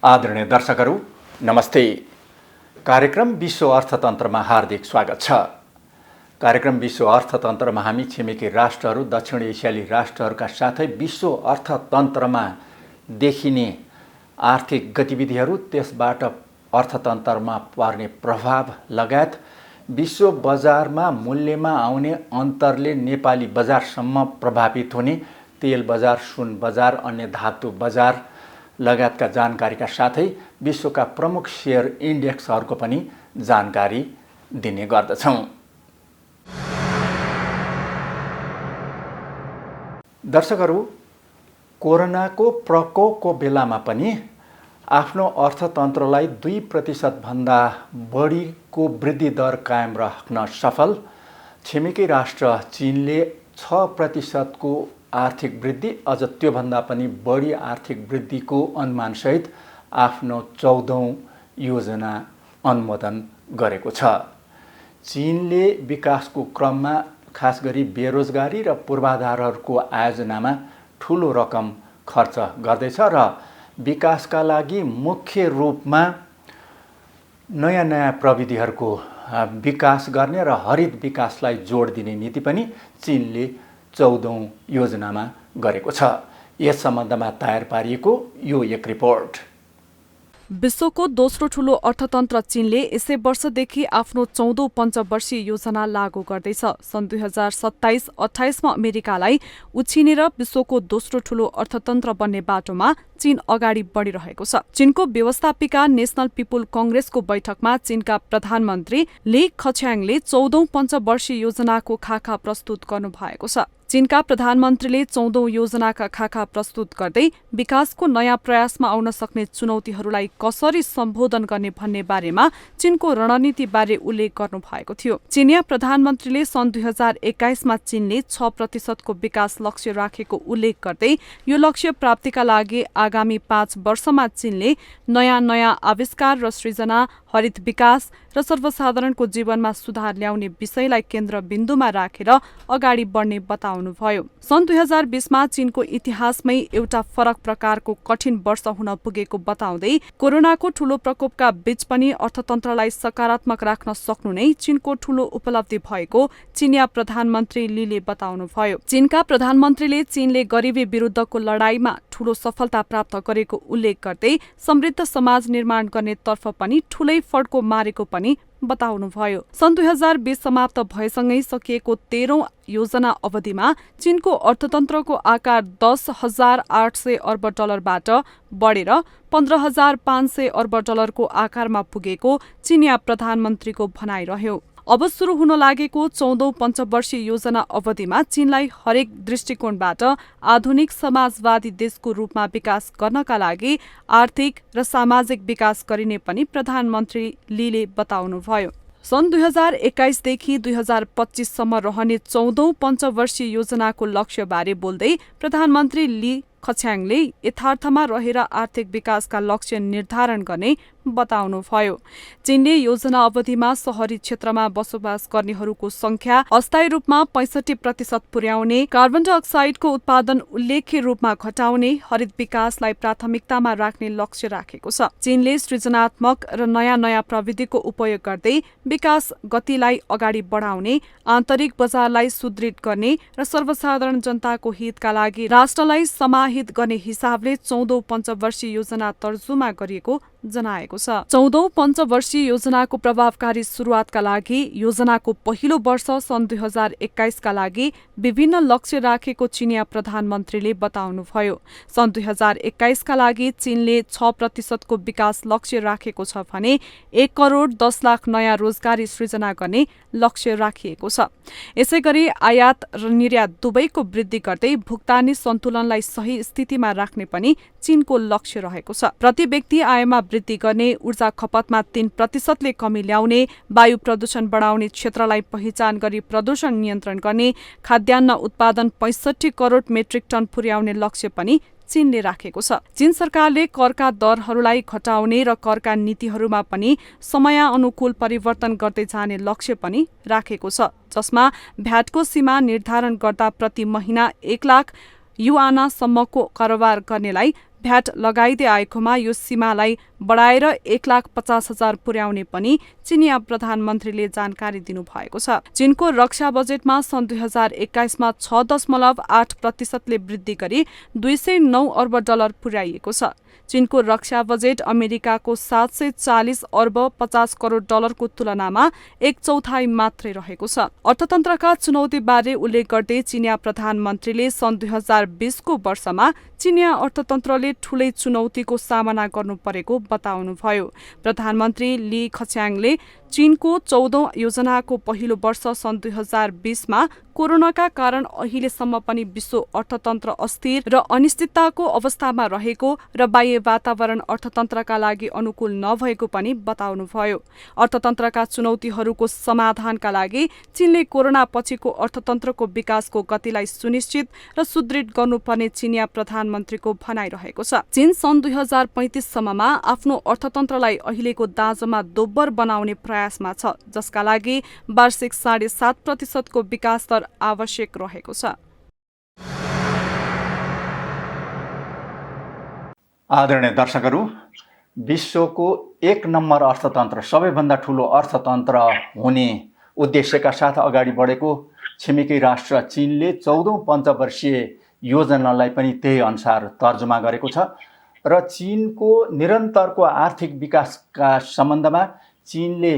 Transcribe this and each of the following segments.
आदरणीय दर्शकहरू नमस्ते। कार्यक्रम विश्व अर्थतन्त्रमा हार्दिक स्वागत छ। कार्यक्रम विश्व अर्थतन्त्रमा हामी छिमेकी राष्ट्रहरू, दक्षिण एसियाली राष्ट्रहरूका साथै विश्व अर्थतन्त्रमा देखिने आर्थिक गतिविधिहरू, त्यसबाट अर्थतन्त्रमा पर्ने प्रभाव लगायत विश्व बजारमा मूल्यमा आउने अन्तरले नेपाली बजारसम्म प्रभावित हुने तेल बजार, सुन बजार, अन्य धातु बजार लगायतका जानकारीका साथै विश्वका प्रमुख शेयर इन्डेक्सहरूको पनि जानकारी दिने गर्दछौँ। दर्शकहरू, कोरोनाको प्रकोपको बेलामा पनि आफ्नो अर्थतन्त्रलाई 2% भन्दा बढीको वृद्धि दर कायम राख्न सफल छिमेकी राष्ट्र चीनले 6% को आर्थिक वृद्धि, अझ त्योभन्दा पनि बढी आर्थिक वृद्धिको अनुमानसहित आफ्नो 14औं योजना अनुमोदन गरेको छ। चीनले विकासको क्रममा खास गरी बेरोजगारी र पूर्वाधारहरूको आयोजनामा ठूलो रकम खर्च गर्दैछ र विकासका लागि मुख्य रूपमा नयाँ प्रविधिहरूको विकास गर्ने र हरित विकासलाई जोड दिने नीति पनि चीनले 14औं योजनामा गरेको छ। यस सम्बन्धमा तयार पारिएको यो एक रिपोर्ट। विश्वको दोस्रो ठूलो अर्थतन्त्र चीनले यसै वर्षदेखि आफ्नो 14औं पञ्चवर्षीय योजना लागू गर्दैछ। सन् 2027-28 मा अमेरिकालाई उछिनेर विश्वको दोस्रो ठूलो अर्थतन्त्र बन्ने बाटोमा चीन अगाडि बढिरहेको छ। चीनको व्यवस्थापिका नेशनल पिपुल कंग्रेसको बैठकमा चीनका प्रधानमन्त्री ली खछ्याङले 14औं पञ्चवर्षीय योजनाको खाका प्रस्तुत गर्नुभएको छ। चीनका प्रधानमन्त्रीले 14औं योजनाका खाका प्रस्तुत गर्दै विकासको नयाँ प्रयासमा आउन सक्ने चुनौतीहरूलाई कसरी सम्बोधन गर्ने भन्ने बारेमा चीनको रणनीतिबारे उल्लेख गर्नुभएको थियो। चीनिया प्रधानमन्त्रीले सन् 2021 मा चीनले 6% को विकास लक्ष्य राखेको उल्लेख गर्दै यो लक्ष्य प्राप्तिका लागि आगामी 5 वर्षमा चीनले नयाँ आविष्कार र सृजना, हरित विकास र सर्वसाधारणको जीवनमा सुधार ल्याउने विषयलाई केन्द्रबिन्दुमा राखेर अगाडि बढ्ने बताउनुभयो। सन् 2020 मा चीनको इतिहासमै एउटा फरक प्रकारको कठिन वर्ष हुन पुगेको बताउँदै कोरोनाको ठूलो प्रकोपका बीच पनि अर्थतन्त्रलाई सकारात्मक राख्न सक्नु नै चीनको ठूलो उपलब्धि भएको चीनिया प्रधानमन्त्री लीले बताउनुभयो। चीनका प्रधानमन्त्रीले चीनले गरिबी विरुद्धको लडाईँमा ठूलो सफलता प्राप्त गरेको उल्लेख गर्दै समृद्ध समाज निर्माण गर्ने तर्फ पनि ठूलै फड्को मारेको पनि बताउनुभयो। सन् 2020 समाप्त भएसँगै सकिएको 13औं योजना अवधिमा चीनको अर्थतन्त्रको आकार $10,800 अर्ब बढेर $15,500 अर्ब को आकारमा पुगेको चीनिया प्रधानमन्त्रीको भनाइ रह्यो। अब सुरु हुन लागेको 14औं पञ्चवर्षीय योजना अवधिमा चीनलाई हरेक दृष्टिकोणबाट आधुनिक समाजवादी देशको रूपमा विकास गर्नका लागि आर्थिक र सामाजिक विकास गरिने पनि प्रधानमन्त्री लीले बताउनुभयो। सन् 2021 देखि 2025 सम्म रहने 14औं पञ्चवर्षीय योजनाको लक्ष्यबारे बोल्दै प्रधानमन्त्री ली खछ्याङले यथार्थमा रहेर आर्थिक विकासका लक्ष्य निर्धारण गर्ने बताउनुभयो। चीनले योजना अवधिमा शहरी क्षेत्रमा बसोबास गर्नेहरूको संख्या अस्थायी रूपमा 65% पुर्याउने, कार्बन डाइअक्साइडको उत्पादन उल्लेख्य रूपमा घटाउने, हरित विकासलाई प्राथमिकतामा राख्ने लक्ष्य राखेको छ। चीनले सृजनात्मक र नयाँ प्रविधिको उपयोग गर्दै विकास गतिलाई अगाडि बढाउने, आन्तरिक बजारलाई सुदृढ गर्ने र सर्वसाधारण जनताको हितका लागि राष्ट्रलाई समाहित गर्ने हिसाबले 14औं पञ्चवर्षीय योजना तर्जुमा गरिएको जनाएको छ। 14औं पञ्चवर्षीय योजनाको प्रभावकारी सुरुवातका लागि योजनाको पहिलो वर्ष सन् 2021 का लागि विभिन्न लक्ष्य राखेको चीनिया प्रधानमन्त्रीले बताउनुभयो। सन् 2021 का लागि चीनले 6% को विकास लक्ष्य राखेको छ भने 1 करोड 10 लाख नयाँ रोजगारी सृजना गर्ने लक्ष्य राखिएको छ। यसैगरी आयात र निर्यात दुवैको वृद्धि गर्दै भुक्तानी सन्तुलनलाई सही स्थितिमा राख्ने पनि चीनको लक्ष्य रहेको छ। प्रति व्यक्ति आयमा वृद्धि गर्ने, ऊर्जा खपतमा 3% ले कमी ल्याउने, वायु प्रदूषण बढाउने क्षेत्रलाई पहिचान गरी प्रदूषण नियन्त्रण गर्ने, खाद्यान्न उत्पादन 65 करोड मेट्रिक टन पुर्याउने लक्ष्य पनि चीनले राखेको छ। चीन सरकारले करका दरहरूलाई घटाउने र करका नीतिहरूमा पनि समयानुकूल परिवर्तन गर्दै जाने लक्ष्य पनि राखेको छ, जसमा भ्याटको सीमा निर्धारण गर्दा प्रति महिना 1 लाख युआनासम्मको कारोबार गर्नेलाई भ्याट लगाइदै आएकोमा यो सीमालाई बढाएर 1,50,000 पुर्याउने पनि चिनिया प्रधानमन्त्रीले जानकारी दिनुभएको छ। चीनको रक्षा बजेटमा सन् 2021मा 6.8%ले वृद्धि गरी $209 अर्ब पुर्याइएको छ। चीनको रक्षा बजेट अमेरिकाको $740 अर्ब 50 करोड डलरको तुलनामा 1/4 मात्रै रहेको छ। अर्थतन्त्रका चुनौतीबारे उल्लेख गर्दै चिनिया प्रधानमन्त्रीले सन् 2020को वर्षमा चिनिया अर्थतन्त्रले ठूलै चुनौतीको सामना गर्नु परेको बताउनुभयो। प्रधानमन्त्री ली खच्याङले चीनको 14औं योजनाको पहिलो वर्ष सन् 2020मा कोरोनाका कारण अहिलेसम्म पनि विश्व अर्थतन्त्र अस्थिर र अनिश्चितताको अवस्थामा रहेको र बाह्य वातावरण अर्थतन्त्रका लागि अनुकूल नभएको पनि बताउनुभयो। अर्थतन्त्रका चुनौतीहरूको समाधानका लागि चीनले कोरोना पछिको अर्थतन्त्रको विकासको गतिलाई सुनिश्चित र सुदृढ गर्नुपर्ने चिनिया प्रधानमन्त्रीको भनाइरहेको छ। चीन सन् 2035 सम्ममा आफ्नो अर्थतन्त्रलाई अहिलेको दाँजोमा दोब्बर बनाउने प्रयासमा छ, जसका लागि वार्षिक 7.5% को विकास दर आवश्यक रहेको छ। आदरणीय दर्शकहरू, विश्वको 1 नम्बर अर्थतन्त्र, सबैभन्दा ठूलो अर्थतन्त्र हुने उद्देश्यका साथ अगाडि बढेको छिमेकी राष्ट्र चीनले 14औं पञ्चवर्षीय योजनालाई पनि त्यही अनुसार तर्जुमा गरेको छ र चीनको निरन्तरको आर्थिक विकासका सम्बन्धमा चीनले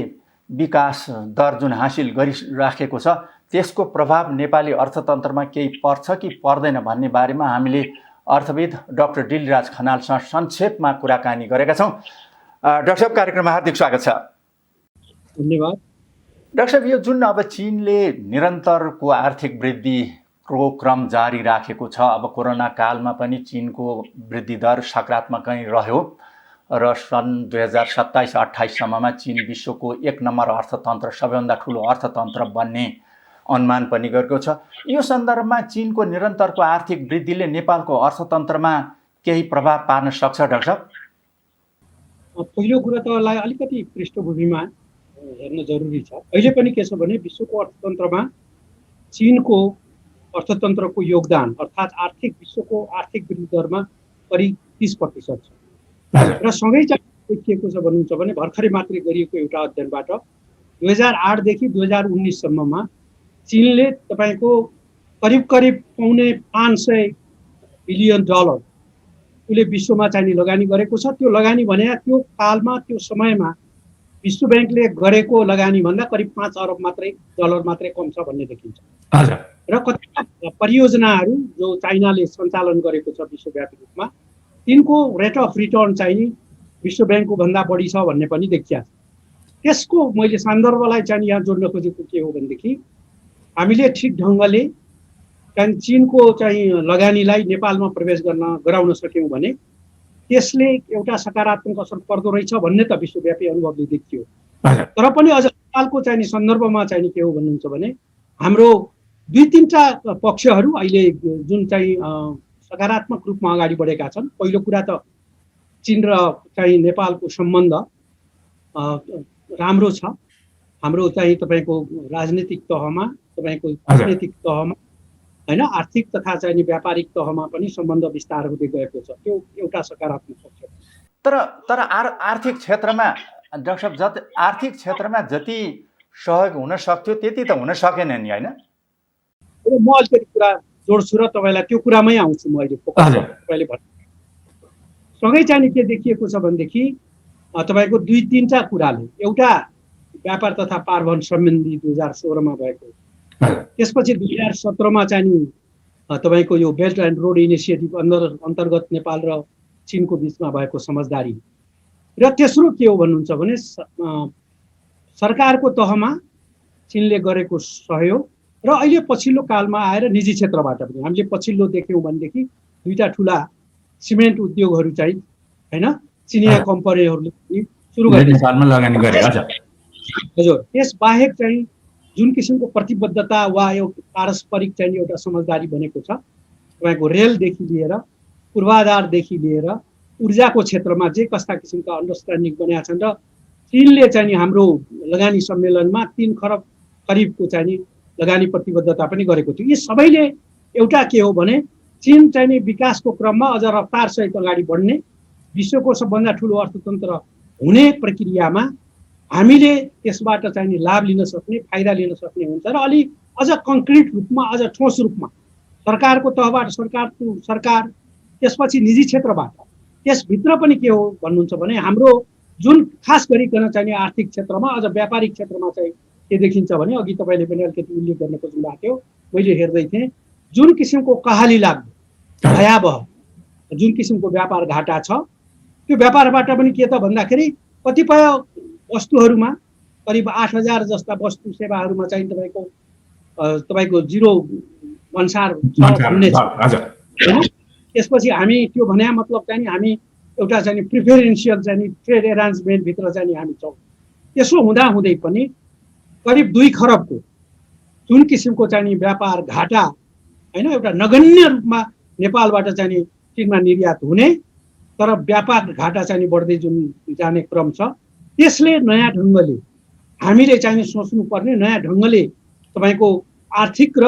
विकास दर जुन हासिल गरिराखेको छ त्यसको प्रभाव नेपाली अर्थतन्त्रमा केही पर्छ कि पर्दैन भन्ने बारेमा हामीले अर्थविद डाक्टर डिलराज खनालसँग संक्षेपमा कुराकानी गरेका छौँ। डाक्टर साहब, कार्यक्रममा हार्दिक स्वागत छ। धन्यवाद। डाक्टर साहब, यो जुन अब चीनले निरन्तरको आर्थिक वृद्धिको क्रम जारी राखेको छ, अब कोरोना कालमा पनि चीनको वृद्धि दर सकारात्मकै रह्यो र सन् 2027-28 सम्ममा चीन विश्वको 1 नम्बर अर्थतन्त्र, सबैभन्दा ठुलो अर्थतन्त्र बन्ने अनुमान पनि गरेको छ। यो सन्दर्भमा चीनको निरन्तरको आर्थिक वृद्धिले नेपालको अर्थतन्त्रमा केही प्रभाव पार्न सक्छ डाक्टर साहब? पहिलो कुरा त अलिकति पृष्ठभूमिमा हेर्न जरुरी छ। अहिले पनि के छ भने विश्वको अर्थतन्त्रमा चीनको अर्थतन्त्रको योगदान अर्थात् विश्वको आर्थिक वृद्धि दरमा करिब 30% छ र सँगै देखिएको छ भन्नुहुन्छ भने भर्खरै मात्रै गरिएको एउटा अध्ययनबाट 2008 देखि 2019 सम्ममा चीनले तपाईको करिब $500 बिलियन उसले विश्वमा चाहिने लगानी गरेको छ। त्यो लगानी भने त्यो कालमा, त्यो समयमा विश्व बैंकले गरेको लगानी भन्दा करिब 5 अरब डलर मात्रै कम छ भन्ने देखिन्छ। र कतिपय परियोजनाहरू जो चाइनाले सञ्चालन गरेको छ विश्वव्यापी रूपमा, तिनको रेट अफ रिटर्न चाहिँ विश्व बैंकको भन्दा बढी छ भन्ने पनि देखिया छ। त्यसको मैले सन्दर्भलाई चाहिँ यहाँ जोड्न खोजेको के हो भनेदेखि हामीले ठिक ढङ्गले चीनको चाहिँ लगानीलाई नेपालमा प्रवेश गराउन सक्यौँ भने त्यसले एउटा सकारात्मक असर पर्दो रहेछ भन्ने त विश्वव्यापी अनुभवले देखियो। तर पनि अझ नेपालको चाहिँ सन्दर्भमा चाहिँ के हो भन्नुहुन्छ भने हाम्रो 2-3टा पक्षहरू अहिले जुन चाहिँ सकारात्मक रूपमा अगाडि बढेका छन्। पहिलो कुरा त चीन र चाहिँ नेपालको सम्बन्ध राम्रो छ। हाम्रो चाहिँ तपाईको राजनीतिक तहमा, तपाईको राजनीतिक तहमा हैन, आर्थिक तथा चाहिँ व्यापारिक तहमा पनि सम्बन्ध विस्तार हुँदै गएको छ। त्यो एउटा सकारात्मक पक्ष। तर आर्थिक क्षेत्रमा डाक्टर साहब, आर्थिक क्षेत्रमा जति सहयोग हुन सक्थ्यो त्यति त हुन सकेन नि, हैन? म अलिकति कुरा जोड्छु र तपाईलाई त्यो कुरामै आउँछु म अहिले। तपाईले भन्नु सँगै चाहिँ के देखिएको छ भनेदेखि तपाईको 2-3टा कुराले, एउटा व्यापार तथा पारवहन सम्बन्धी 2016 मा भएको, त्यसपछि 2017 मा चाहिँ तपाईको यो बेल्ट एन्ड रोड इनिसिएटिभ अन्तर्गत नेपाल र चीनको बीचमा भएको समझदारी, र तेस्रो के हो भन्नुहुन्छ भने सरकारको तहमा चीनले गरेको सहयोग र अहिले पछिल्लो कालमा आएर निजी क्षेत्रबाट पनि हामीले पछिल्लो देख्यौँ भनेदेखि 2टा ठूला सिमेन्ट उद्योगहरू चाहिँ हैन चिनिया कम्पनीहरूले सुरु गरे। हजुर, त्यस बाहेक चाहिँ जुन किसिमको प्रतिबद्धता वा एउटा पारस्परिक चाहिँ एउटा समझदारी बनेको छ, तपाईको रेलदेखि लिएर पूर्वाधारदेखि लिएर ऊर्जाको क्षेत्रमा जे कस्ता किसिमका अन्डरस्ट्यान्डिङ बनेका छन् र चीनले चाहिँ हाम्रो लगानी सम्मेलनमा 3 खरब करिबको चाहिँ लगानी प्रतिबद्धता पनि गरेको थियो। यी सबैले एउटा के हो भने चीन चाहिँ नि विकासको क्रममा अझ रफ्तारसहित अगाडि बढ्ने, विश्वको सबभन्दा ठुलो अर्थतन्त्र हुने प्रक्रियामा हामीले त्यसबाट चाहिँ नि लाभ लिन सक्ने, फाइदा लिन सक्ने हुन्छ र अलि अझ कङ्क्रिट रूपमा, अझ ठोस रूपमा सरकारको तहबाट सरकार टु सरकार, त्यसपछि निजी क्षेत्रबाट, त्यसभित्र पनि के हो भन्नुहुन्छ भने हाम्रो जुन खास गरिकन चाहिँ नि आर्थिक क्षेत्रमा, अझ व्यापारिक क्षेत्रमा चाहिँ के देखिन्छ भने अघि तपाईँले पनि अलिकति उल्लेख गर्न खोज्नु भएको थियो, मैले हेर्दै थिएँ, जुन किसिमको कहाली लाग्दो भयावह जुन किसिमको व्यापार घाटा छ, त्यो व्यापारबाट पनि के त भन्दाखेरि कतिपय वस्तुहरूमा करिब 8,000 जस्ता वस्तु सेवाहरूमा चाहिँ तपाईँको जिरो भन्सार हुनेछ होइन। त्यसपछि हामी त्यो भने मतलब चाहिँ हामी एउटा चाहिँ प्रिफरेन्सियल चाहिँ ट्रेड एरेन्जमेन्टभित्र चाहिँ हामी छौँ। त्यसो हुँदाहुँदै पनि करिब 2 खरबको जुन किसिमको चाहिँ व्यापार घाटा होइन, एउटा नगण्य रूपमा नेपालबाट चाहिँ चीनमा निर्यात हुने, तर व्यापार घाटा चाहिँ बढ्दै जुन जाने क्रम छ, त्यसले नयाँ ढङ्गले हामीले चाहिँ सोच्नुपर्ने, नयाँ ढङ्गले तपाईँको आर्थिक र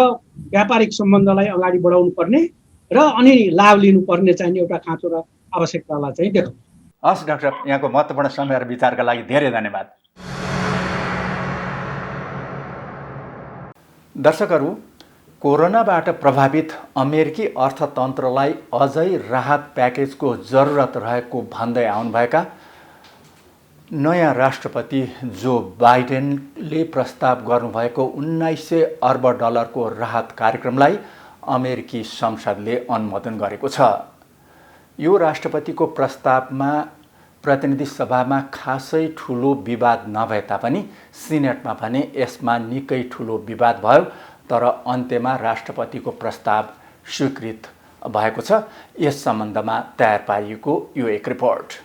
व्यापारिक सम्बन्धलाई अगाडि बढाउनु पर्ने र अनि लाभ लिनुपर्ने चाहिँ एउटा खाँचो र आवश्यकतालाई चाहिँ देखाउँछ। हस् डाक्टर साहब, यहाँको महत्त्वपूर्ण समय र विचारका लागि धेरै धन्यवाद। दर्शकहरू, कोरोनाबाट प्रभावित अमेरिकी अर्थतन्त्रलाई अझै राहत प्याकेजको जरुरत रहेको भन्दै आउनुभएका नयाँ राष्ट्रपति जो बाइडेनले प्रस्ताव गर्नुभएको 1900 अर्ब डलरको राहत कार्यक्रमलाई अमेरिकी संसदले अनुमोदन गरेको छ। यो राष्ट्रपतिको प्रस्तावमा प्रतिनिधि सभामा खासै ठुलो विवाद नभए तापनि सिनेटमा भने यसमा निकै ठुलो विवाद भयो, तर अन्त्यमा राष्ट्रपतिको प्रस्ताव स्वीकृत भएको छ। यस सम्बन्धमा तयार पारिएको यो एक रिपोर्ट।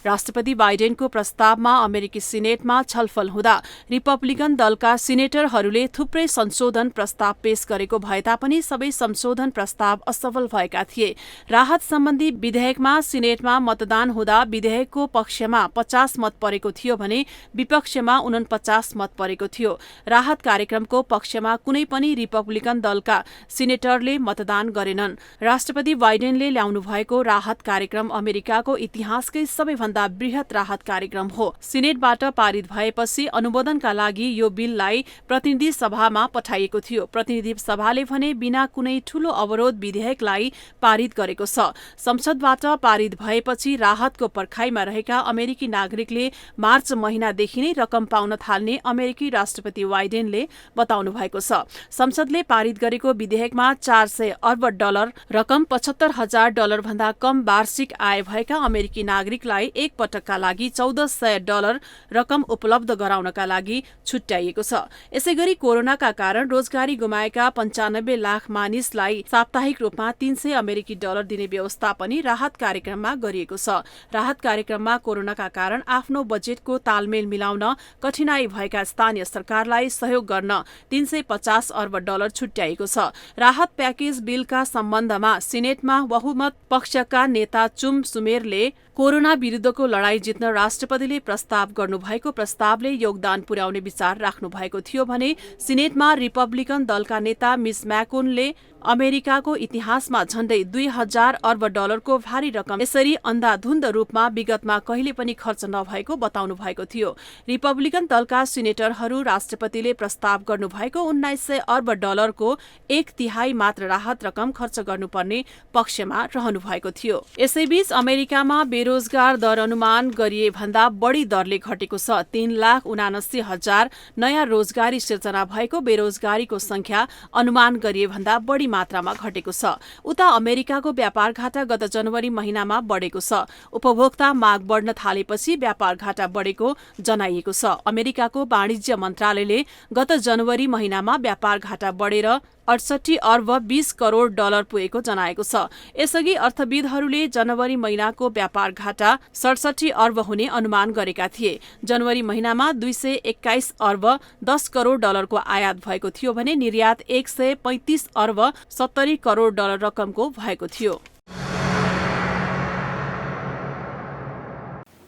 राष्ट्रपति बाइडेनको प्रस्तावमा अमेरिकी सिनेटमा छलफल हुँदा रिपब्लिकन दलका सिनेटरहरूले थुप्रै संशोधन प्रस्ताव पेश गरेको भए तापनि सबै संशोधन प्रस्ताव असफल भएका थिए। राहत सम्बन्धी विधेयकमा सिनेटमा मतदान हुँदा विधेयकको पक्षमा 50 मत परेको थियो भने विपक्षमा 49 मत परेको थियो। राहत कार्यक्रमको पक्षमा कुनै पनि रिपब्लिकन दलका सिनेटरले मतदान गरेनन्। राष्ट्रपति बाइडेनले ल्याउनु भएको राहत कार्यक्रम अमेरिकाको इतिहासकै सबैभन्दा बृहत राहत कार्यक्रम हो। सिनेटबाट पारित भएपछि अनुमोदनका लागि यो बिललाई प्रतिनिधि सभामा पठाइएको थियो। प्रतिनिधि सभाले भने बिना कुनै ठूलो अवरोध विधेयकलाई पारित गरेको छ। संसदबाट पारित भएपछि राहतको पर्खाइमा रहेका अमेरिकी नागरिकले मार्च महिनादेखि नै रकम पाउन थाल्ने अमेरिकी राष्ट्रपति बाइडेनले बताउनु भएको छ। संसदले पारित गरेको विधेयकमा 400 अर्ब डलर रकम 75,000 डलर भन्दा कम वार्षिक आय भएका अमेरिकी नागरिकलाई एक पटकका लागि 1400 डलर रकम उपलब्ध गराउनका लागि छुट्याइएको छ। यसैगरी कोरोनाका कारण रोजगारी गुमाएका 95 लाख मानिसलाई साप्ताहिक रूपमा 300 अमेरिकी डलर दिने व्यवस्था पनि राहत कार्यक्रममा गरिएको छ। राहत कार्यक्रममा कोरोनाका कारण आफ्नो बजेटको तालमेल मिलाउन कठिनाई भएका स्थानीय सरकारलाई सहयोग गर्न 350 अर्ब डलर छुट्याइएको छ। राहत प्याकेज बिलका सम्बन्धमा सिनेटमा बहुमत पक्षका नेता चुम सुमेरले कोरोना विरुद्धको लडाईँ जित्न राष्ट्रपतिले प्रस्ताव गर्नुभएको प्रस्तावले योगदान पुर्याउने विचार राख्नु भएको थियो भने सिनेटमा रिपब्लिकन दलका नेता मिस म्याकोनले अमेरिकाको इतिहासमा झण्डै 2000 अर्ब डलरको भारी रकम यसरी अन्धाधुन्द रूपमा विगतमा कहिले पनि खर्च नभएको बताउनु भएको थियो। रिपब्लिकन दलका सिनेटरहरू राष्ट्रपतिले प्रस्ताव गर्नुभएको 1900 अर्ब डलरको 1/3 मात्र राहत रकम खर्च गर्नुपर्ने पक्षमा रहनु भएको थियो। यसैबीच अमेरिकामा बेरोजगार दर अनुमान गरिए भन्दा बढी दरले घटेको छ। 3,79,000 नयाँ रोजगारी सिर्जना भएको बेरोजगारीको संख्या अनुमान गरिए भन्दा बढी मात्रामा घटेको छ। उता अमेरिकाको व्यापार घाटा गत जनवरी महिनामा बढेको छ। उपभोक्ता माग बढ्न थालेपछि व्यापार घाटा बढेको जनाइएको छ। अमेरिकाको वाणिज्य मन्त्रालयले गत जनवरी महिनामा व्यापार घाटा बढेर 68 अर्ब 20 करोड डलर पुगेको जनाएको छ। यसअघि अर्थविदहरूले जनवरी महिनाको व्यापार घाटा 67 अर्ब हुने अनुमान गरेका थिए। जनवरी महिनामा 221 अर्ब 10 करोड डलरको आयात भएको थियो भने निर्यात 135 अर्ब 70 करोड डलर रकमको भएको थियो।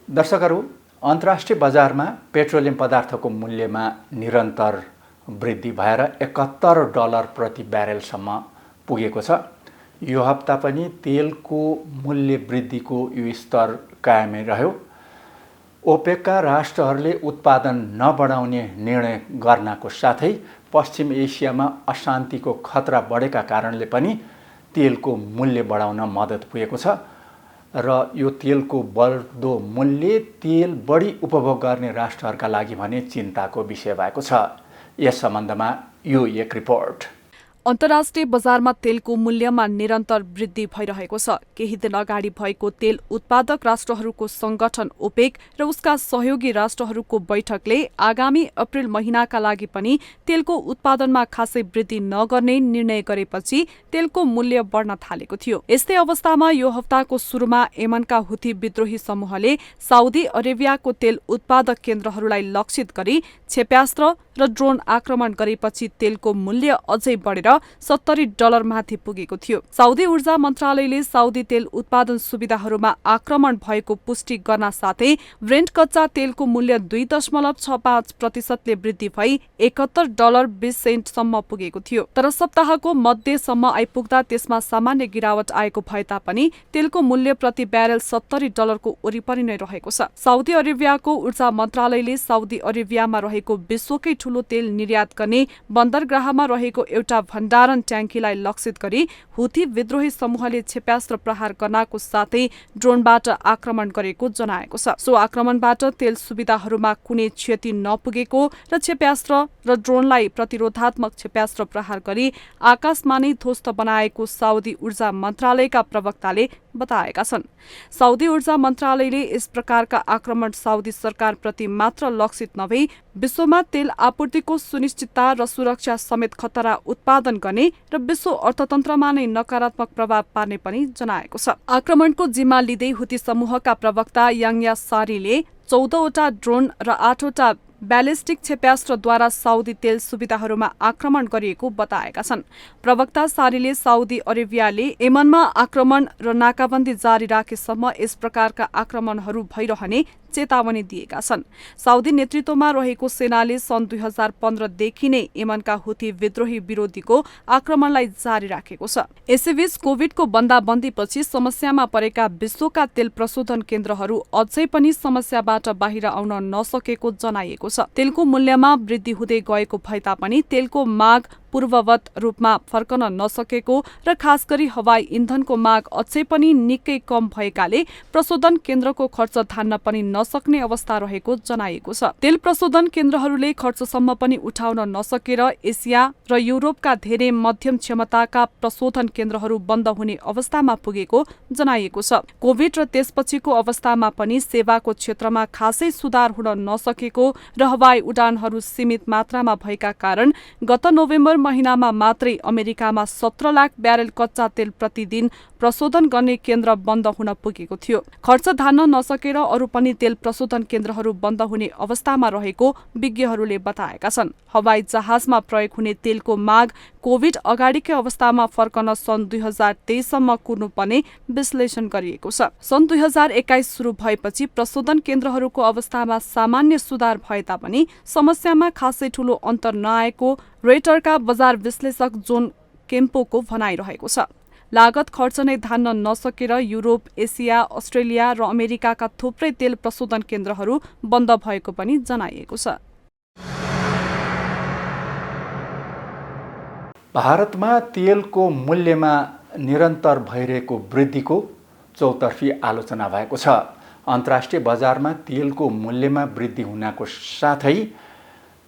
दर्शकहरू, अन्तर्राष्ट्रिय बजारमा पेट्रोलियम पदार्थको मूल्यमा निरन्तर वृद्धि भएर 71 डलर प्रति ब्यारेलसम्म पुगेको छ। यो हप्ता पनि तेलको मूल्य वृद्धिको यो स्तर कायमै रह्यो। ओपेकका राष्ट्रहरूले उत्पादन नबढाउने निर्णय गर्नको साथै पश्चिम एसियामा अशान्तिको खतरा बढेका कारणले पनि तेलको मूल्य बढाउन मद्दत पुगेको छ र यो तेलको बढ्दो मूल्य तेल बढी उपभोग गर्ने राष्ट्रहरूका लागि भने चिन्ताको विषय भएको छ। यस सम्बन्धमा यो एक रिपोर्ट। अन्तर्राष्ट्रिय बजारमा तेलको मूल्यमा निरन्तर वृद्धि भइरहेको छ। केही दिन अगाडि भएको तेल उत्पादक राष्ट्रहरूको संगठन ओपेक र उसका सहयोगी राष्ट्रहरूको बैठकले आगामी अप्रिल महिनाका लागि पनि तेलको उत्पादनमा खासै वृद्धि नगर्ने निर्णय गरेपछि तेलको मूल्य बढ्न थालेको थियो। यस्तै अवस्थामा यो हप्ताको सुरुमा यमनका हुथी विद्रोही समूहले साउदी अरेबियाको तेल उत्पादक केन्द्रहरूलाई लक्षित गरी क्षेप्यास्त्र र ड्रोन आक्रमण गरेपछि तेलको मूल्य अझै बढेर $70 माथि पुगेको थियो। साउदी ऊर्जा मन्त्रालयले साउदी तेल उत्पादन सुविधाहरूमा आक्रमण भएको पुष्टि गर्न साथै ब्रेन्ट कच्चा तेलको मूल्य 2.65% वृद्धि भई $71.20 सम्म पुगेको थियो। तर सप्ताहको मध्यसम्म आइपुग्दा त्यसमा सामान्य गिरावट आएको भए तापनि तेलको मूल्य प्रति ब्यारेल $70 को वरिपरि नै रहेको छ। साउदी अरेबियाको ऊर्जा मन्त्रालयले साउदी अरेबियामा रहेको विश्वकै ठूलो तेल निर्यात गर्ने बन्दरगाहमा रहेको एउटा भण्डारण ट्याङ्कीलाई लक्षित गरी हुथी विद्रोही समूहले क्षेप्यास्त्र प्रहार गर्नको साथै ड्रोनबाट आक्रमण गरेको जनाएको छ। सो आक्रमणबाट तेल सुविधाहरूमा कुनै क्षति नपुगेको र क्षेप्यास्त्र र ड्रोनलाई प्रतिरोधात्मक क्षेप्यास्त्र प्रहार गरी आकाशमा नै ध्वस्त बनाएको साउदी ऊर्जा मन्त्रालयका प्रवक्ताले बताएका छन्। साउदी ऊर्जा मन्त्रालयले यस प्रकारका आक्रमण साउदी सरकारप्रति मात्र लक्षित नभई विश्वमा तेल आपूर्तिको सुनिश्चितता र सुरक्षा समेत खतरा उत्पादन गर्ने र विश्व अर्थतन्त्रमा नै नकारात्मक प्रभाव पार्ने पनि जनाएको छ। आक्रमणको जिम्मा लिँदै हुथी समूहका प्रवक्ता याङ्या सारीले 14वटा ड्रोन र 8वटा ब्यालिस्टिक क्षेप्यास्त्रद्वारा साउदी तेल सुविधाहरूमा आक्रमण गरिएको बताएका छन्। प्रवक्ता सारीले साउदी अरेबियाले यमनमा आक्रमण र नाकाबन्दी जारी राखेसम्म यस प्रकारका आक्रमणहरू भइरहने चेतावनी दिएका छन्। साउदी नेतृत्वमा रहेको सेनाले सन् 2015 देखि नै यमनका हुथी विद्रोही विरोधीको आक्रमणलाई जारी राखेको छ। यसैबीच कोभिडको बन्दाबन्दीपछि समस्यामा परेका विश्वका तेल प्रशोधन केन्द्रहरू अझै पनि समस्याबाट बाहिर आउन नसकेको जनाइएको छ। तेलको मूल्यमा वृद्धि हुँदै गएको भए तापनि तेलको माग पूर्ववत रूपमा फर्कन नसकेको र खास गरी हवाई इन्धनको माग अझै पनि निकै कम भएकाले प्रशोधन केन्द्रको खर्च धान्न पनि नसक्ने अवस्था रहेको जनाइएको छ। तेल प्रशोधन केन्द्रहरूले खर्चसम्म पनि उठाउन नसकेर एसिया र युरोपका धेरै मध्यम क्षमताका प्रशोधन केन्द्रहरू बन्द हुने अवस्थामा पुगेको जनाइएको छ। कोभिड र त्यसपछिको अवस्थामा पनि सेवाको क्षेत्रमा खासै सुधार हुन नसकेको र हवाई उडानहरू सीमित मात्रामा भएका कारण गत नोभेम्बर महिनामा मात्रै अमेरिकामा 17 लाख ब्यारेल कच्चा तेल प्रतिदिन प्रशोधन गर्ने केन्द्र बन्द हुन पुगेको थियो। खर्च धान्न नसकेर अरू पनि तेल प्रशोधन केन्द्रहरू बन्द हुने अवस्थामा रहेको विज्ञहरूले बताएका छन्। हवाई जहाजमा प्रयोग हुने तेलको माग कोभिड अगाडिकै अवस्थामा फर्कन सन् 2023 सम्म कुर्नुपर्ने विश्लेषण गरिएको छ। सन् 2021 सुरु भएपछि प्रशोधन केन्द्रहरूको अवस्थामा सामान्य सुधार भए तापनि समस्यामा खासै ठूलो अन्तर नआएको रेटरका बजार विश्लेषक जोन केम्पोको भनाइरहेको छ। लागत खर्च नै धान्न नसकेर युरोप, एसिया, अस्ट्रेलिया र अमेरिकाका थुप्रै तेल प्रशोधन केन्द्रहरू बन्द भएको पनि जनाइएको छ। भारतमा तेलको मूल्यमा निरन्तर भइरहेको वृद्धिको चौतर्फी आलोचना भएको छ। अन्तर्राष्ट्रिय बजारमा तेलको मूल्यमा वृद्धि हुनको साथै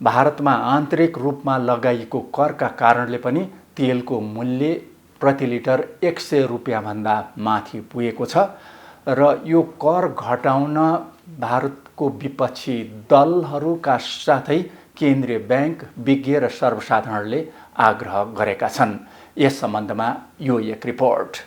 भारतमा आन्तरिक रूपमा लगाइएको करका कारणले पनि तेलको मूल्य प्रति लिटर 100 रुपियाँभन्दा माथि पुगेको छ र यो कर घटाउन भारतको विपक्षी दलहरूका साथै केन्द्रीय ब्याङ्क, विज्ञ र सर्वसाधारणले आग्रह गरेका छन्। यस सम्बन्धमा यो एक रिपोर्ट।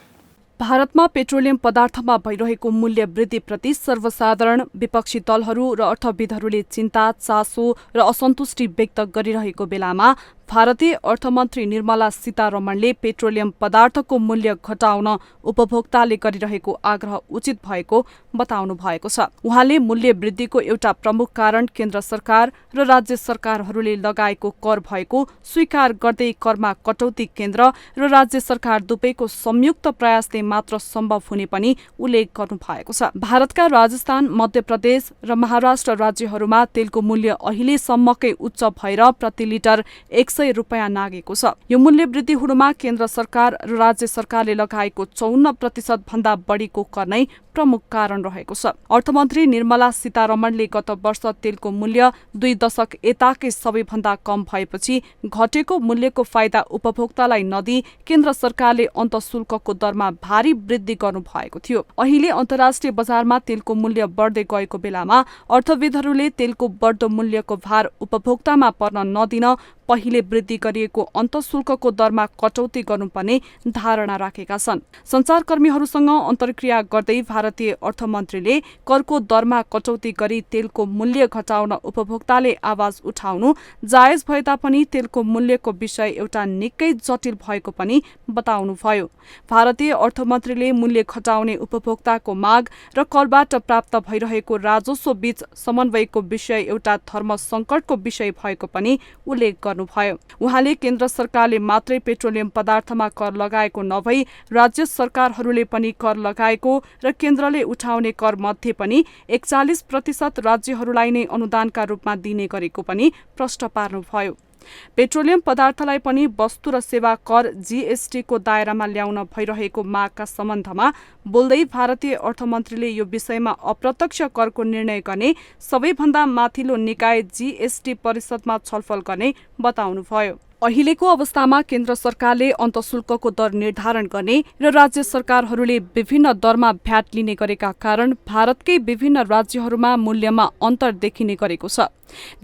भारतमा पेट्रोलियम पदार्थमा भइरहेको मूल्य वृद्धिप्रति सर्वसाधारण, विपक्षी दलहरू र अर्थविदहरूले चिन्ता, चासो र असन्तुष्टि व्यक्त गरिरहेको बेलामा भारतीय अर्थमन्त्री निर्मला सीतारमणले पेट्रोलियम पदार्थको मूल्य घटाउन उपभोक्ताले गरिरहेको आग्रह उचित भएको बताउनु भएको छ। उहाँले मूल्य वृद्धिको एउटा प्रमुख कारण केन्द्र सरकार र राज्य सरकारहरूले लगाएको कर भएको स्वीकार गर्दै करमा कटौती केन्द्र र राज्य सरकार दुवैको संयुक्त प्रयासले मात्र सम्भव हुने पनि उल्लेख गर्नु भएको छ। भारतका राजस्थान, मध्य प्रदेश र महाराष्ट्र राज्यहरूमा तेलको मूल्य अहिलेसम्मकै उच्च भएर प्रति लिटर 100 रुपियाँ नागेको छ। यो मूल्य वृद्धि हुनुमा केन्द्र सरकार र राज्य सरकारले लगाएको 54% भन्दा बढीको कर नै प्रमुख कारण रहेको छ। अर्थमन्त्री निर्मला सीतारमणले गत वर्ष तेलको मूल्य 2 दशक यताकै सबैभन्दा कम भएपछि घटेको मूल्यको फाइदा उपभोक्तालाई नदिई केन्द्र सरकारले अन्तशुल्कको दरमा भारी वृद्धि गर्नु भएको थियो। अहिले अन्तर्राष्ट्रिय बजारमा तेलको मूल्य बढ्दै गएको बेलामा अर्थविदहरूले तेलको बढ्दो मूल्यको भार उपभोक्तामा पर्न नदिन पहिले वृद्धि गरिएको अन्तशुल्कको दरमा कटौती गर्नुपर्ने धारणा राखेका छन्। सञ्चारकर्मीहरूसँग अन्तर्क्रिया गर्दै भारतीय अर्थमन्त्रीले करको दरमा कटौती गरी तेलको मूल्य घटाउन उपभोक्ताले आवाज उठाउनु जायज भए तापनि तेलको मूल्यको विषय एउटा निकै जटिल भएको पनि बताउनुभयो। भारतीय अर्थमन्त्रीले मूल्य घटाउने उपभोक्ताको माग र करबाट प्राप्त भइरहेको राजस्व बीच समन्वयको विषय एउटा धर्म संकटको विषय भएको पनि उल्लेख गर्नुभयो। उहाँले केन्द्र सरकारले मात्रै पेट्रोलियम पदार्थमा कर लगाएको नभई राज्य सरकारहरूले पनि कर लगाएको र केन्द्रले उठाउने कर मध्ये पनि 41% राज्यहरूलाई नै अनुदानका रूपमा दिने गरेको पनि प्रश्न पार्नुभयो। पेट्रोलियम पदार्थलाई पनि वस्तु र सेवा कर जीएसटी को दायरामा ल्याउन भइरहेको मागका सम्बन्धमा बोल्दै भारतीय अर्थमन्त्रीले यो विषयमा अप्रत्यक्ष करको निर्णय गर्ने सबैभन्दा माथिल्लो निकाय जीएसटी परिषदमा छलफल गर्ने बताउनुभयो। अहिलेको अवस्थामा केन्द्र सरकारले अन्तशुल्कको दर निर्धारण गर्ने र राज्य सरकारहरूले विभिन्न दरमा भ्याट लिने गरेका कारण भारतकै विभिन्न राज्यहरूमा मूल्यमा अन्तर देखिने गरेको छ।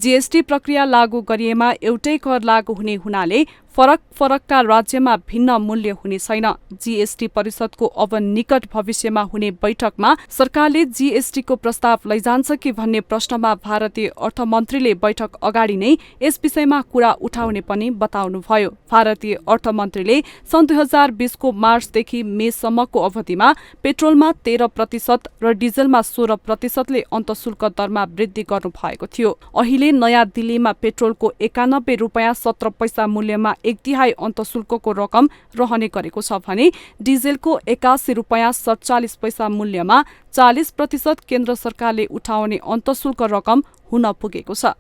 जीएसटी प्रक्रिया लागू गरिएमा एउटै कर लागू हुने हुनाले फरकका राज्यमा भिन्न मूल्य हुने छैन। जीएसटी परिषदको अब निकट भविष्यमा हुने बैठकमा सरकारले जीएसटीको प्रस्ताव लैजान्छ कि भन्ने प्रश्नमा भारतीय अर्थमन्त्रीले बैठक अगाडि नै यस विषयमा कुरा उठाउने पनि बताउनुभयो। भारतीय अर्थमन्त्रीले सन् 2020 को मार्चदेखि मेसम्मको अवधिमा पेट्रोलमा 13% र डिजलमा 16% अन्तशुल्क दरमा वृद्धि गर्नु भएको थियो। अहिले नयाँ दिल्लीमा पेट्रोलको 91 रुपियाँ 17 पैसा मूल्यमा 1/3 अन्तशुल्कको रकम रहने गरेको छ भने डिजेलको 81 रुपियाँ 47 पैसा मूल्यमा 40% केन्द्र सरकारले उठाउने अन्तशुल्क रकम हुन पुगेको छ।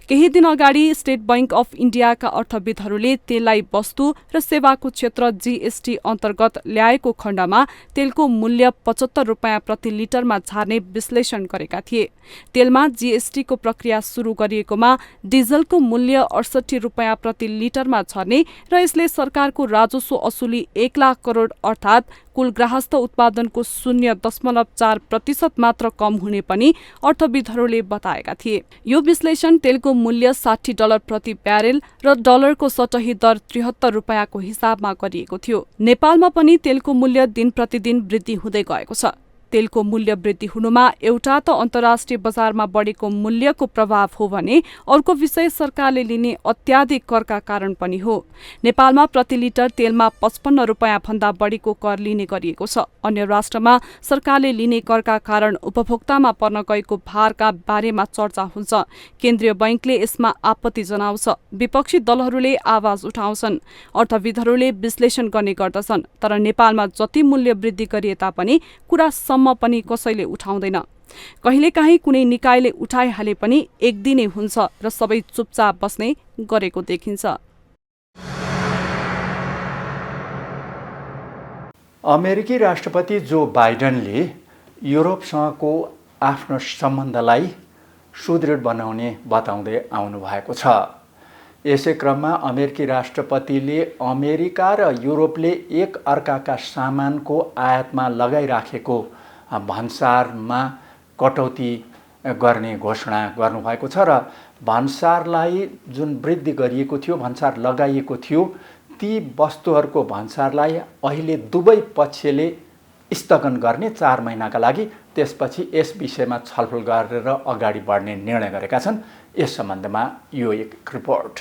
केही दिन अगाडि स्टेट बैंक अफ इन्डियाका अर्थविदहरूले तेललाई वस्तु र सेवाको क्षेत्र जीएसटी अन्तर्गत ल्याएको खण्डमा तेलको मूल्य 75 रुपियाँ प्रति लिटरमा झार्ने विश्लेषण गरेका थिए। तेलमा जीएसटीको प्रक्रिया सुरु गरिएकोमा डिजलको मूल्य 68 रुपियाँ प्रति लिटरमा झर्ने र यसले सरकारको राजस्व असुली 1 लाख करोड अर्थात कुल गृहस्थ उत्पादनको 0.4% मात्र कम हुने पनि अर्थविदहरूले बताएका थिए। यो विश्लेषण तेलको मूल्य $60 प्रति ब्यारेल र डलरको सतही दर 73 रुपियाँको हिसाबमा गरिएको थियो। नेपालमा पनि तेलको मूल्य दिन प्रतिदिन वृद्धि हुँदै गएको छ। तेलको मूल्य वृद्धि हुनुमा एउटा त अन्तर्राष्ट्रिय बजारमा बढेको मूल्यको प्रभाव हो भने अर्को विषय सरकारले लिने अत्याधिक करका कारण पनि हो। नेपालमा प्रति लिटर तेलमा 55 रुपियाँ भन्दा बढीको कर लिने गरिएको छ। अन्य राष्ट्रमा सरकारले लिने करका कारण उपभोक्तामा पर्न गएको भारका बारेमा चर्चा हुन्छ। केन्द्रीय बैंकले यसमा आपत्ति जनाउँछ। विपक्षी दलहरूले आवाज उठाउँछन्। अर्थविदहरूले विश्लेषण गर्ने गर्दछन्। तर नेपालमा जति मूल्य वृद्धि गरिए तापनि कुरा पनि कसैले उठाउँदैन। कहिलेकाहीँ कुनै निकायले उठाइहाले पनि एक दिनै हुन्छ र सबै चुपचाप बस्ने गरेको देखिन्छ। अमेरिकी राष्ट्रपति जो बाइडेनले युरोपसँगको आफ्नो सम्बन्धलाई सुदृढ बनाउने बताउँदै आउनु भएको छ। यसै क्रममा अमेरिकी राष्ट्रपतिले अमेरिका र युरोपले एक अर्काका सामानको आयातमा लगाइराखेको भन्सारमा कटौती गर्ने घोषणा गर्नुभएको छ र भन्सारलाई जुन वृद्धि गरिएको थियो, भन्सार लगाइएको थियो, ती वस्तुहरूको भन्सारलाई अहिले दुवै पक्षले स्थगन गर्ने 4 महिनाका लागि, त्यसपछि यस विषयमा छलफल गरेर अगाडि बढ्ने निर्णय गरेका छन्। यस सम्बन्धमा यो एक रिपोर्ट।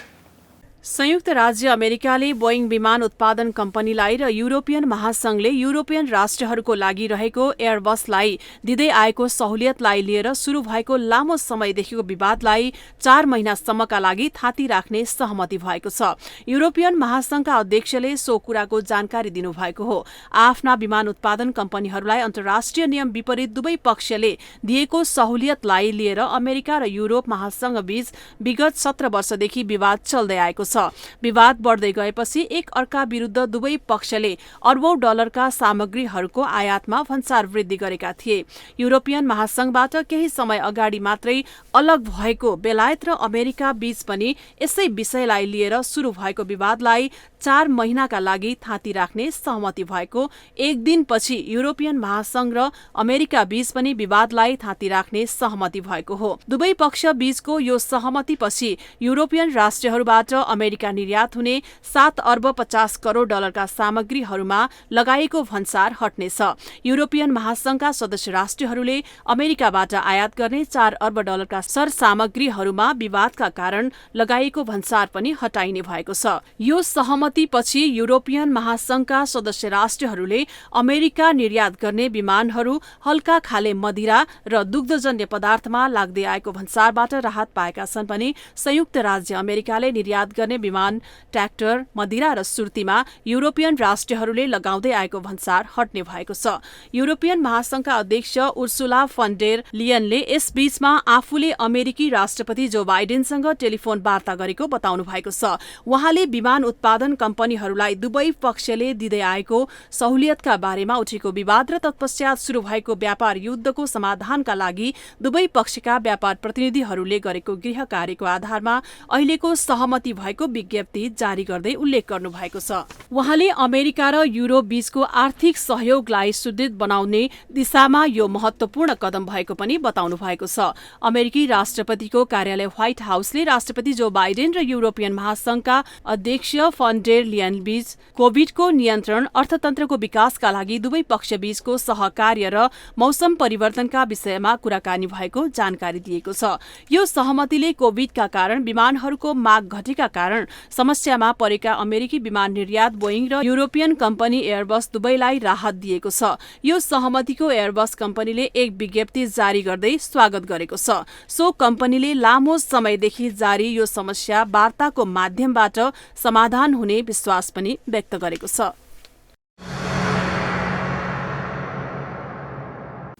संयुक्त राज्य अमेरिकाले बोइङ विमान उत्पादन कम्पनीलाई र युरोपियन महासंघले युरोपियन राष्ट्रहरूको लागि रहेको एयरबसलाई दिँदै आएको सहुलियतलाई लिएर शुरू भएको लामो समयदेखिको विवादलाई 4 महिनासम्मका लागि थाती राख्ने सहमति भएको छ। युरोपियन महासंघका अध्यक्षले सो कुराको जानकारी दिनुभएको हो। आफ्ना विमान उत्पादन कम्पनीहरूलाई अन्तर्राष्ट्रिय नियम विपरीत दुवै पक्षले दिएको सहुलियतलाई लिएर अमेरिका र युरोप महासंघ बीच विगत 17 वर्षदेखि विवाद चल्दै आएको छ। विवाद बढ्दै गएपछि एक अर्का विरुद्ध दुवै पक्षले अर्बौं डलरका सामग्रीहरूको आयातमा भन्सार वृद्धि गरेका थिए। युरोपियन महासंघबाट केही समय अगाडि मात्रै अलग भएको बेलायत र अमेरिका बीच पनि यसै विषयलाई लिएर शुरू भएको विवादलाई 4 महिनाका लागि थाती राख्ने सहमति भएको एक दिनपछि युरोपियन महासंघ र अमेरिका बीच पनि विवादलाई थाती राख्ने सहमति भएको हो। दुवै पक्ष बीचको यो सहमतिपछि युरोपियन राष्ट्रहरूबाट अमेरिका निर्यात हुने 7 अर्ब 50 करोड डलरका सामग्रीहरूमा लगाएको भन्सार हट्नेछ। युरोपियन महासंघका सदस्य राष्ट्रहरूले अमेरिकाबाट आयात गर्ने 4 अर्ब डलरका सरसामग्रीहरूमा विवादका कारण लगाएको भन्सार पनि हटाइने भएको छ। यो सहमतिपछि युरोपियन महासंघका सदस्य राष्ट्रहरूले अमेरिका निर्यात गर्ने विमानहरू हल्का खाले मदिरा र दुग्धजन्य पदार्थमा लाग्दै आएको भन्सारबाट राहत पाएका छन् भने संयुक्त राज्य अमेरिकाले निर्यात गर्ने विमान ट्र्याक्टर मदिरा र सुर्तीमा युरोपियन राष्ट्रहरूले लगाउँदै आएको भन्सार हट्ने भएको छ। युरोपियन महासंघका अध्यक्ष उर्सुला फन डेर लियनले यस बीचमा आफूले अमेरिकी राष्ट्रपति जो बाइडेनसँग टेलिफोन वार्ता गरेको बताउनु भएको छ। उहाँले विमान उत्पादन कम्पनीहरूलाई दुवै पक्षले दिँदै आएको सहुलियतका बारेमा उठेको विवाद र तत्पश्चात शुरू भएको व्यापार युद्धको समाधानका लागि दुवै पक्षका व्यापार प्रतिनिधिहरूले गरेको गृह कार्यको आधारमा अहिलेको सहमति भएको विज्ञप्ति जारी गर्दै उल्लेख गर्नु भएको छ। उहाँले अमेरिका र युरोप बीचको आर्थिक सहयोगलाई सुदृढ बनाउने दिशामा यो महत्वपूर्ण कदम भएको पनि बताउनु भएको छ। अमेरिकी राष्ट्रपतिको कार्यालय व्हाइट हाउसले राष्ट्रपति जो बाइडेन र युरोपियन महासंघका अध्यक्ष फन डेर लियन बीच कोभिडको नियन्त्रण, अर्थतन्त्रको विकासका लागि दुवै पक्ष बीचको सहकार्य र मौसम परिवर्तनका विषयमा कुराकानी भएको जानकारी दिएको छ। यो सहमतिले कोभिडका कारण विमानहरूको माग घटेका कारण समस्यामा परेका अमेरिकी विमान निर्यात बोइङ र युरोपियन कम्पनी एयरबस दुवैलाई राहत दिएको छ। यो सहमतिको एयरबस कम्पनीले एक विज्ञप्ति जारी गर्दै स्वागत गरेको छ। सो कम्पनीले लामो समयदेखि जारी यो समस्या वार्ताको माध्यमबाट समाधान हुने विश्वास पनि व्यक्त गरेको छ।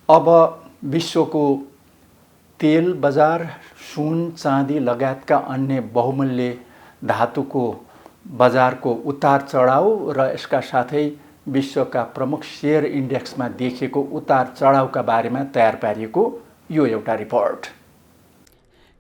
अब विश्वको तेल बजार, सुन, चाँदी लगायतका अन्य बहुमूल्य धातुको बजारको उतार चढाउ र यसका साथै विश्वका प्रमुख शेयर इन्डेक्समा देखिएको उतार चढाउका बारेमा तयार पारिएको यो एउटा रिपोर्ट।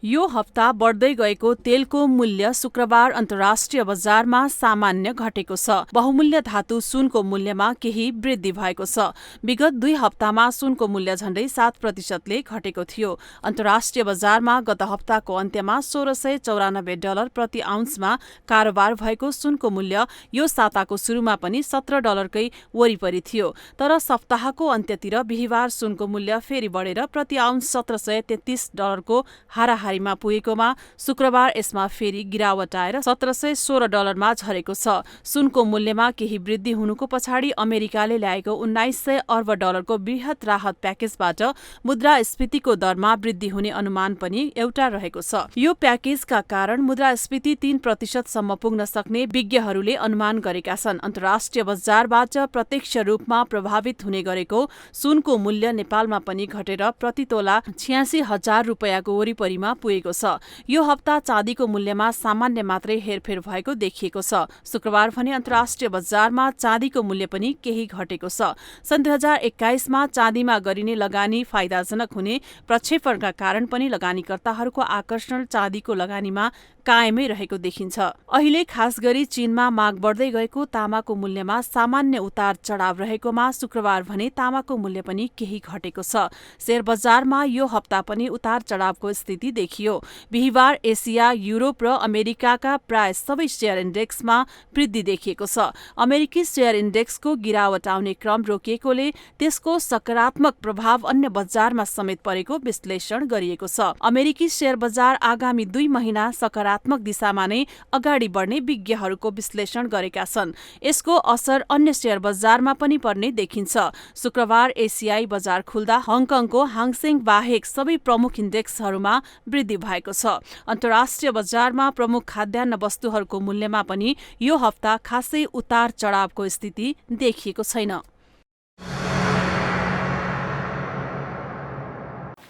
यो हप्ता बढ्दै गएको तेलको मूल्य शुक्रबार अन्तर्राष्ट्रिय बजारमा सामान्य घटेको छ। बहुमूल्य धातु सुनको मूल्यमा केही वृद्धि भएको छ। विगत 2 हप्तामा सुनको मूल्य झण्डै 7% घटेको थियो। अन्तर्राष्ट्रिय बजारमा गत हप्ताको अन्त्यमा 1694 डलर प्रति आउन्समा कारोबार भएको सुनको मूल्य यो साताको सुरुमा पनि 17 डलरकै वरिपरि थियो। तर सप्ताहको अन्त्यतिर बिहिबार सुनको मूल्य फेरि बढेर प्रति आउन्स 1733 डलरको हाराहारीमा पुगेकोमा शुक्रबार यसमा फेरि गिरावट आएर 1716 डलरमा झरेको छ। सुनको मूल्यमा केही वृद्धि हुनुको पछाडि अमेरिकाले ल्याएको 1900 अर्ब डलरको वृहत राहत प्याकेजबाट मुद्रास्फीतिको दरमा वृद्धि हुने अनुमान पनि एउटा रहेको छ। यो प्याकेजका कारण मुद्रास्फीति 3% सम्म पुग्न सक्ने विज्ञहरूले अनुमान गरेका छन्। अन्तर्राष्ट्रिय बजारबाट प्रत्यक्ष रूपमा प्रभावित हुने गरेको सुनको मूल्य नेपालमा पनि घटेर प्रति तोला 86,000 रुपैयाँको वरिपरिमा पुगेको छ। यो हप्ता चाँदीको मूल्यमा सामान्य मात्रै हेरफेर भएको देखिएको छ। शुक्रबार भने अन्तर्राष्ट्रिय बजारमा चाँदीको मूल्य पनि केही घटेको छ। सन् 2021मा चाँदीमा गरिने लगानी फाइदाजनक हुने प्रक्षेपणका कारण पनि लगानीकर्ताहरूको आकर्षण चाँदीको लगानीमा कायमै रहेको देखिन्छ। अहिले खास गरी चीनमा माग बढ्दै गएको तामाको मूल्यमा सामान्य उतार चढाव रहेकोमा शुक्रबार भने तामाको मूल्य पनि केही घटेको छ। शेयर बजारमा यो हप्ता पनि उतार चढावको स्थिति देखियो। बिहिबार एसिया, युरोप र अमेरिकाका प्राय सबै शेयर इन्डेक्समा वृद्धि देखिएको छ। अमेरिकी शेयर इन्डेक्सको गिरावट आउने क्रम रोकिएकोले त्यसको सकारात्मक प्रभाव अन्य बजारमा समेत परेको विश्लेषण गरिएको छ। अमेरिकी शेयर बजार आगामी 2 महिना सकारात्मक दिशामा नै अगाडि बढ्ने विज्ञहरूको विश्लेषण गरेका छन्। यसको असर अन्य शेयर बजारमा पनि पर्ने देखिन्छ। शुक्रबार एसियाई बजार खुल्दा हङकङको हाङसेङ बाहेक सबै प्रमुख इन्डेक्सहरूमा वृद्धि भएको छ। अन्तर्राष्ट्रिय बजारमा प्रमुख खाद्यान्न वस्तुहरूको मूल्यमा पनि यो हप्ता खासै उतार चढावको स्थिति देखिएको छैन।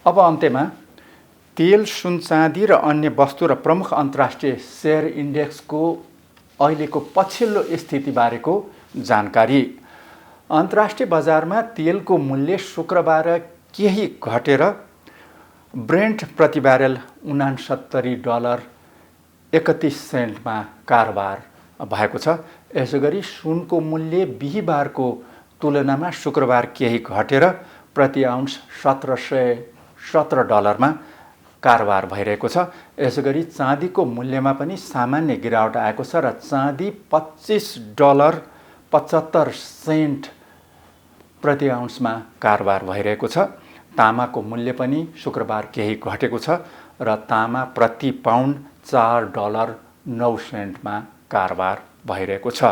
अब अन्त्यमा तेल, सुन, चाँदी र अन्य वस्तु र प्रमुख अन्तर्राष्ट्रिय शेयर इन्डेक्सको अहिलेको पछिल्लो स्थितिबारेको जानकारी। अन्तर्राष्ट्रिय बजारमा तेलको मूल्य शुक्रबार केही घटेर ब्रेन्ट प्रति ब्यारेल $69.31 कारोबार भएको छ। यसैगरी सुनको मूल्य बिहिबारको तुलनामा शुक्रबार केही घटेर प्रति आउन्स $1717 कारोबार भइरहेको छ। यसैगरी चाँदीको मूल्यमा पनि सामान्य गिरावट आएको छ र चाँदी $25.75 प्रति आउन्समा कारोबार भइरहेको छ। तामाको मूल्य पनि शुक्रबार केही घटेको छ र तामा प्रति पाउन्ड $4.09 कारोबार भइरहेको छ।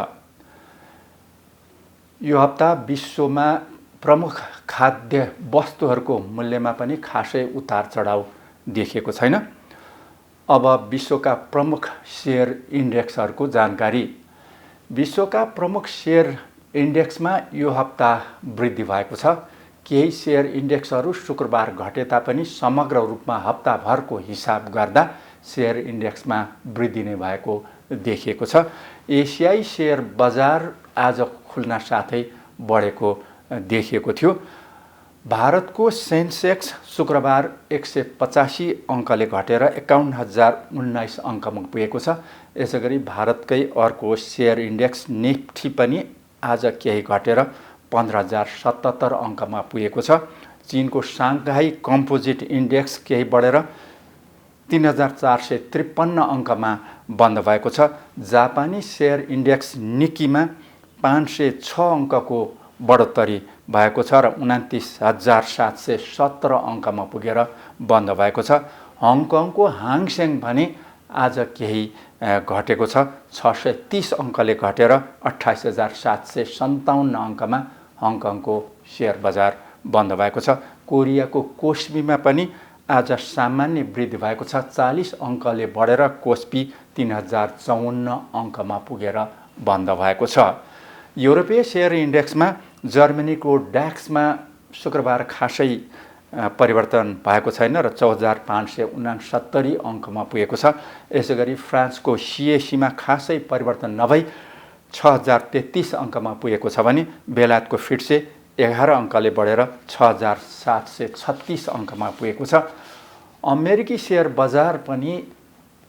यो हप्ता विश्वमा प्रमुख खाद्य वस्तुहरूको मूल्यमा पनि खासै उतार चढाव देखिएको छैन। अब विश्वका प्रमुख शेयर इन्डेक्सहरूको जानकारी। विश्वका प्रमुख शेयर इन्डेक्समा यो हप्ता वृद्धि भएको छ। केही शेयर इन्डेक्सहरू शुक्रबार घटे तापनि समग्र रूपमा हप्ताभरको हिसाब गर्दा शेयर इन्डेक्समा वृद्धि नै भएको देखिएको छ। एसियाई शेयर बजार आज खुल्न साथै बढेको देखिएको थियो। भारतको सेन्सेक्स शुक्रबार 185 अङ्कले घटेर 51,019 अङ्कमा पुगेको छ। यसैगरी भारतकै अर्को शेयर इन्डेक्स निफ्टी पनि आज केही घटेर 15,077 अङ्कमा पुगेको छ। चीनको साङ्घाई कम्पोजिट इन्डेक्स केही बढेर 3,453 अङ्कमा बन्द भएको छ। जापानी शेयर इन्डेक्स निकीमा 506 अङ्कको बढोत्तरी भएको छ र 29,717 अङ्कमा पुगेर बन्द भएको छ। हङकङको हाङसेङ भने आज केही घटेको छ। 630 अङ्कले घटेर 28,757 अङ्कमा हङकङको शेयर बजार बन्द भएको छ। कोरियाको कोस्पीमा पनि आज सामान्य वृद्धि भएको छ। 40 अङ्कले बढेर कोस्पी 3,054 अङ्कमा पुगेर बन्द भएको छ। युरोपीय शेयर इन्डेक्समा जर्मनीको डाक्समा शुक्रबार खासै परिवर्तन भएको छैन र 4,569 अङ्कमा पुगेको छ। यसैगरी फ्रान्सको सिएसीमा खासै परिवर्तन नभई 6,033 अङ्कमा पुगेको छ भने बेलायतको फिट्से 11 अङ्कले बढेर 6,736 अङ्कमा पुगेको छ। अमेरिकी शेयर बजार पनि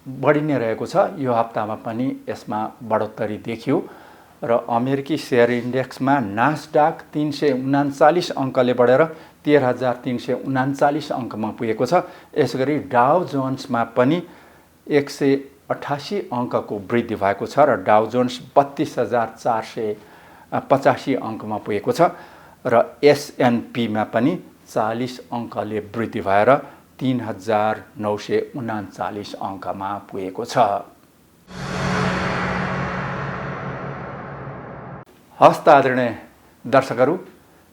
बढी नै रहेको छ। यो हप्तामा पनि यसमा बढोत्तरी देखियो र अमेरिकी शेयर इन्डेक्समा नास्डाक 339 अङ्कले बढेर 13,339 अङ्कमा पुगेको छ। यसैगरी डाउ जोन्समा पनि 188 अङ्कको वृद्धि भएको छ र डाउ जोन्स 32,485 अङ्कमा पुगेको छ र एसएनपीमा पनि 40 अङ्कले वृद्धि भएर 3,939 अङ्कमा पुगेको छ। हस्त आदरणीय दर्शकहरू,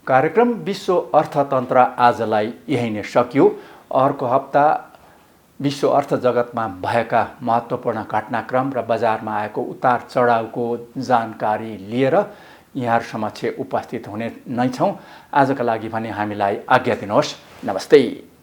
कार्यक्रम विश्व अर्थतन्त्र आजलाई यही नै सकियो। अर्को हप्ता विश्व अर्थ जगतमा भएका महत्त्वपूर्ण घटनाक्रम र बजारमा आएको उतार चढावको जानकारी लिएर यहाँहरू समक्ष उपस्थित हुने नै छौँ। आजका लागि भने हामीलाई आज्ञा दिनुहोस्। नमस्ते।